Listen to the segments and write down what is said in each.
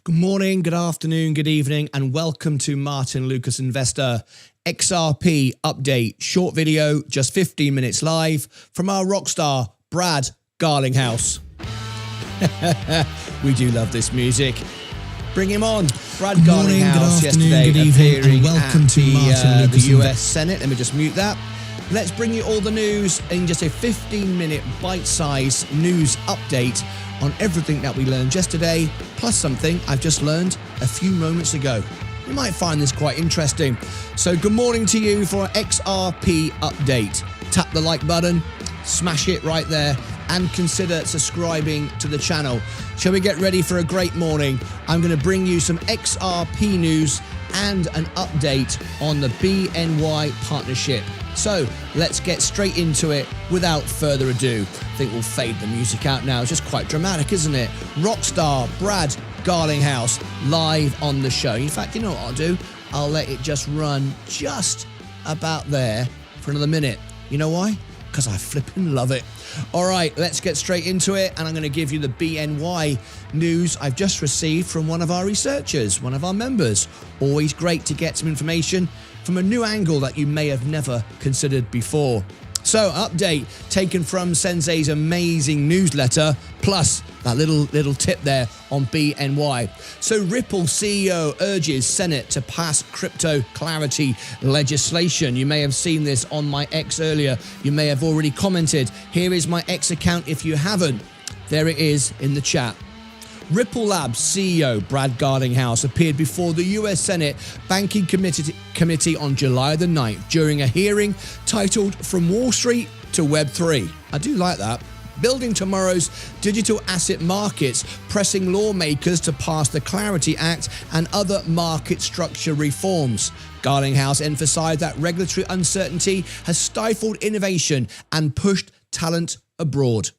Good morning, good afternoon, good evening, and welcome to Martyn Lucas Investor XRP update. Short video, just 15 minutes live from our rock star, Brad Garlinghouse. We do love this music. Bring him on. Brad Garlinghouse yesterday appearing at the US Senate. Let me just mute that. Let's bring you all the news in just a 15-minute bite-sized news update on everything that we learned yesterday, plus something I've just learned a few moments ago. You might find this quite interesting. So good morning to you for our XRP update. Tap the like button, smash it right there, and consider subscribing to the channel. Shall we get ready for a great morning? I'm going to bring you some XRP news and an update on the BNY partnership. So let's get straight into it without further ado. I think we'll fade the music out now. It's just quite dramatic, isn't it? Rockstar Brad Garlinghouse live on the show. In fact, you know what I'll do? I'll let it just run just about there for another minute. You know why? Because I flipping love it. All right, let's get straight into it. And I'm going to give you the BNY news I've just received from one of our researchers, one of our members. Always great to get some information from a new angle that you may have never considered before. So, update taken from Sensei's amazing newsletter, plus that little tip there on BNY. So, Ripple CEO urges Senate to pass crypto clarity legislation. You may have seen this on my X earlier. You may have already commented. Here is my X account if you haven't. There it is in the chat. Ripple Labs CEO Brad Garlinghouse appeared before the US Senate Banking Committee on July the 9th during a hearing titled From Wall Street to Web3. I do like that. Building tomorrow's digital asset markets, pressing lawmakers to pass the Clarity Act and other market structure reforms. Garlinghouse emphasized that regulatory uncertainty has stifled innovation and pushed talent abroad,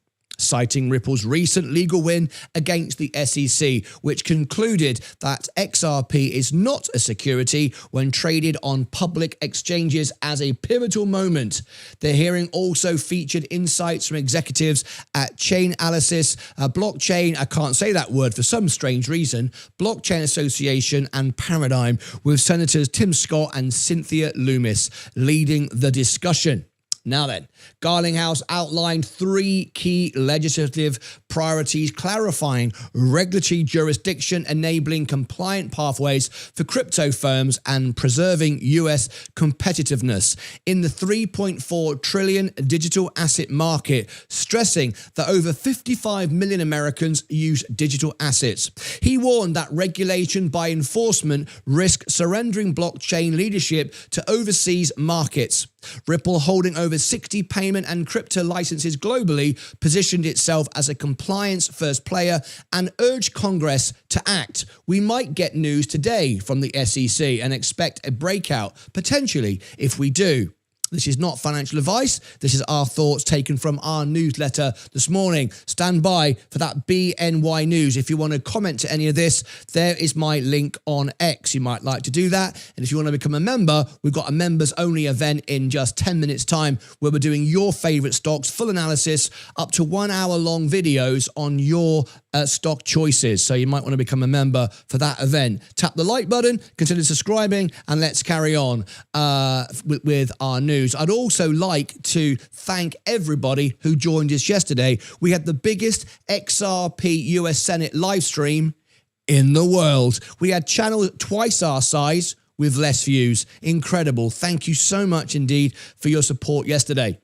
citing Ripple's recent legal win against the SEC, which concluded that XRP is not a security when traded on public exchanges as a pivotal moment. The hearing also featured insights from executives at Chainalysis, blockchain, I can't say that word for some strange reason, Blockchain Association and Paradigm, with Senators Tim Scott and Cynthia Loomis leading the discussion. Now then, Garlinghouse outlined three key legislative priorities, clarifying regulatory jurisdiction, enabling compliant pathways for crypto firms, and preserving US competitiveness in the $3.4 trillion digital asset market, stressing that over 55 million Americans use digital assets. He warned that regulation by enforcement risks surrendering blockchain leadership to overseas markets. Ripple, holding over 60 payment and crypto licenses globally, positioned itself as a compliance-first player and urged Congress to act. We might get news today from the SEC and expect a breakout, potentially, if we do. This is not financial advice. This is our thoughts taken from our newsletter this morning. Stand by for that BNY news. If you want to comment to any of this, there is my link on X. You might like to do that. And if you want to become a member, we've got a members only event in just 10 minutes time where we're doing your favorite stocks, full analysis, up to 1 hour long videos on your stock choices. So you might want to become a member for that event. Tap the like button, consider subscribing, and let's carry on with our news. I'd also like to thank everybody who joined us yesterday. We had the biggest XRP US Senate live stream in the world. We had channels twice our size with less views. Incredible. Thank you so much indeed for your support yesterday.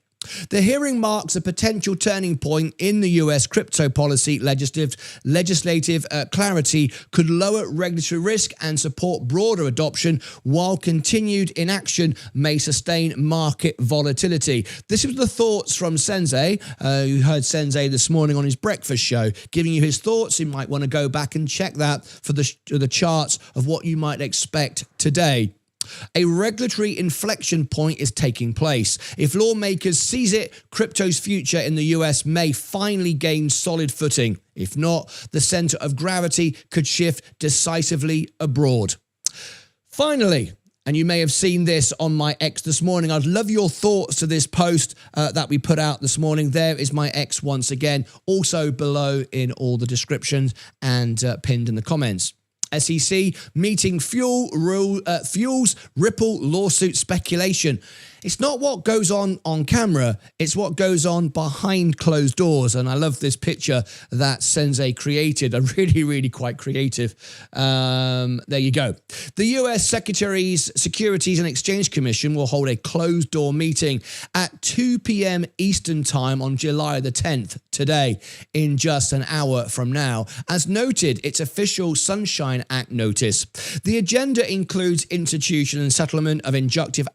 The hearing marks a potential turning point in the US crypto policy. Legislative clarity could lower regulatory risk and support broader adoption, while continued inaction may sustain market volatility. This was the thoughts from Sensei. You heard Sensei this morning on his breakfast show, giving you his thoughts. You might want to go back and check that for the charts of what you might expect today. A regulatory inflection point is taking place. If lawmakers seize it, crypto's future in the US may finally gain solid footing. If not, the center of gravity could shift decisively abroad. Finally, and you may have seen this on my X this morning, I'd love your thoughts to this post that we put out this morning. There is my X once again, also below in all the descriptions and pinned in the comments. SEC meeting fuels Ripple lawsuit speculation. It's not what goes on camera, it's what goes on behind closed doors. And I love this picture that Sensei created. Really quite creative. There you go. The US Securities and Exchange Commission will hold a closed door meeting at 2 p.m. Eastern Time on July the 10th, today, in just an hour from now, as noted its official Sunshine Act notice. The agenda includes institution and settlement of injunctive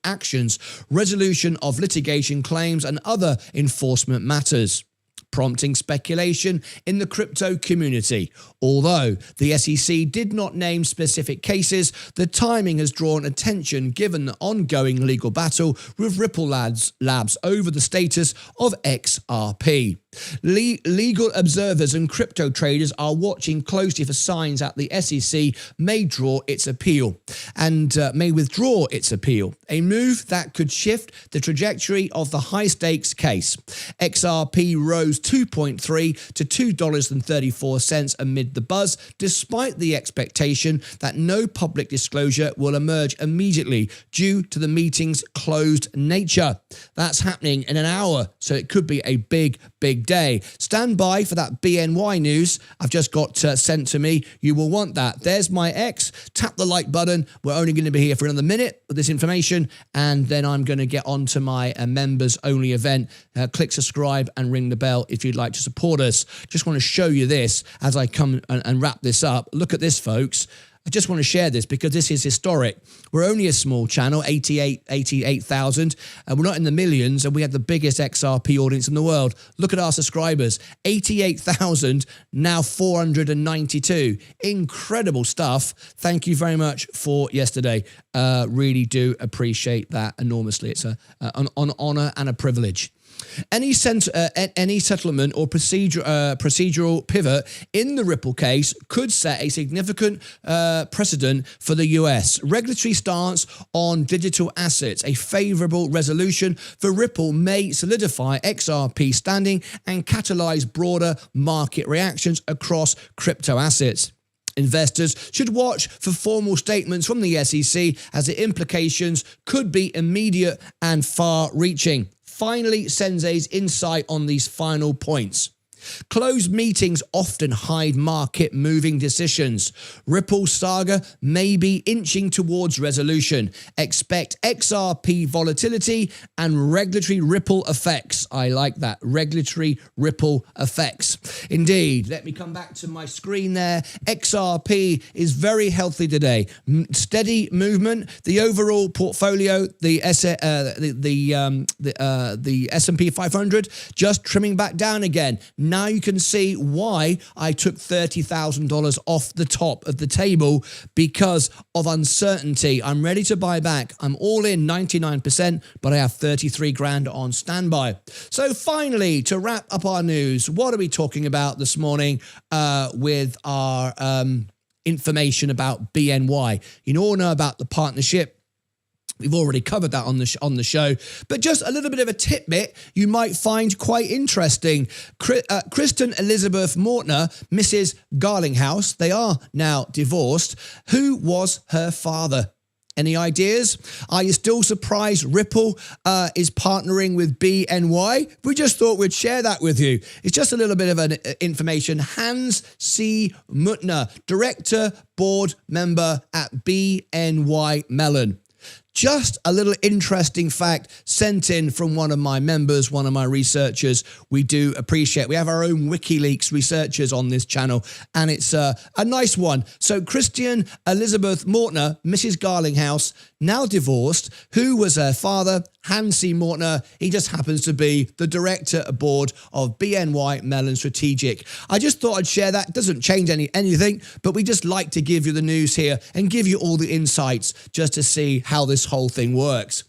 actions, resolution of litigation claims, and other enforcement matters, prompting speculation in the crypto community. Although the SEC did not name specific cases, the timing has drawn attention given the ongoing legal battle with Ripple Labs over the status of XRP. Legal observers and crypto traders are watching closely for signs that the SEC may withdraw its appeal, a move that could shift the trajectory of the high-stakes case. XRP rose 2.3 to $2.34 amid the buzz, despite the expectation that no public disclosure will emerge immediately due to the meeting's closed nature. That's happening in an hour, so it could be a big day. Stand by for that BNY news I've just got sent to me. You will want that. There's my X. Tap the like button. We're only going to be here for another minute with this information, and then I'm going to get on to my members only event. Click subscribe and ring the bell if you'd like to support us. Just want to show you this as I come and wrap this up. Look at this, folks. I just want to share this because this is historic. We're only a small channel, 88,000. We're not in the millions, and we have the biggest XRP audience in the world. Look at our subscribers, 88,000, now 492. Incredible stuff. Thank you very much for yesterday. Really do appreciate that enormously. It's an honor and a privilege. Any settlement or procedural pivot in the Ripple case could set a significant precedent for the US. Regulatory stance on digital assets. A favorable resolution for Ripple may solidify XRP standing and catalyze broader market reactions across crypto assets. Investors should watch for formal statements from the SEC, as the implications could be immediate and far-reaching. Finally, Sensei's insight on these final points. Closed meetings often hide market-moving decisions. Ripple saga may be inching towards resolution. Expect XRP volatility and regulatory ripple effects. I like that. Regulatory ripple effects. Indeed. Let me come back to my screen there. XRP is very healthy today. Steady movement. The overall portfolio, the S&P 500, just trimming back down again. Now you can see why I took $30,000 off the top of the table, because of uncertainty. I'm ready to buy back. I'm all in 99%, but I have 33 grand on standby. So finally, to wrap up our news, what are we talking about this morning with our information about BNY? You all know about the partnership. We've already covered that on the show, but just a little bit of a tidbit you might find quite interesting. Kristen Elizabeth Mortner, Mrs. Garlinghouse, they are now divorced. Who was her father? Any ideas? Are you still surprised Ripple is partnering with BNY? We just thought we'd share that with you. It's just a little bit of an information. Hans C. Muttner, director, board member at BNY Mellon. Just a little interesting fact sent in from one of my members, one of my researchers. We do appreciate. We have our own WikiLeaks researchers on this channel, and it's a nice one. So Christian Elizabeth Mortner, Mrs. Garlinghouse, now divorced. Who was her father? Hans C. Mortner. He just happens to be the director board of BNY Mellon Strategic. I just thought I'd share that. It doesn't change anything, but we just like to give you the news here and give you all the insights just to see how this whole thing works.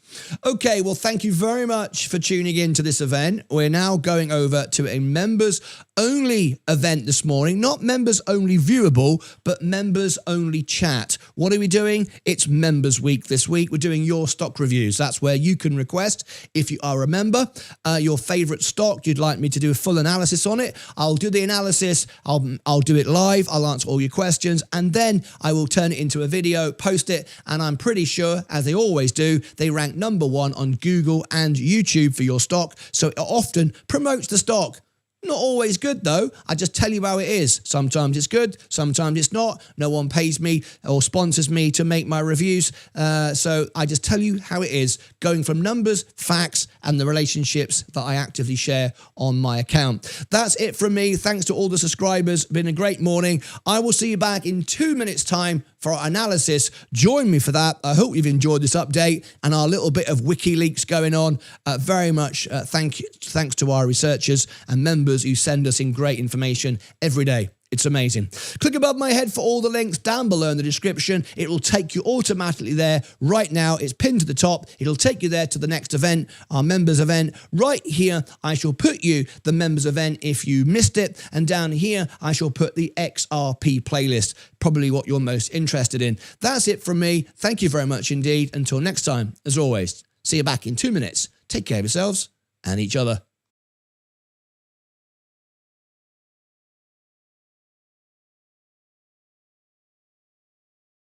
Okay, well, thank you very much for tuning in to this event. We're now going over to a members-only event this morning. Not members-only viewable, but members-only chat. What are we doing? It's Members Week this week. We're doing your stock reviews. That's where you can request, if you are a member, your favourite stock. You'd like me to do a full analysis on it. I'll do the analysis. I'll do it live. I'll answer all your questions. And then I will turn it into a video, post it. And I'm pretty sure, as they always do, they rank number one on Google and YouTube for your stock. So it often promotes the stock. Not always good though. I just tell you how it is. Sometimes it's good, sometimes it's not. No one pays me or sponsors me to make my reviews. So I just tell you how it is, going from numbers, facts, and the relationships that I actively share on my account. That's it from me. Thanks to all the subscribers. Been a great morning. I will see you back in 2 minutes' time for our analysis. Join me for that. I hope you've enjoyed this update and our little bit of WikiLeaks going on. Very much thanks to our researchers and members who send us in great information every day. It's amazing. Click above my head for all the links down below in the description. It will take you automatically there right now. It's pinned to the top. It'll take you there to the next event, our members event. Right here, I shall put you the members event if you missed it. And down here, I shall put the XRP playlist, probably what you're most interested in. That's it from me. Thank you very much indeed. Until next time, as always, see you back in 2 minutes. Take care of yourselves and each other.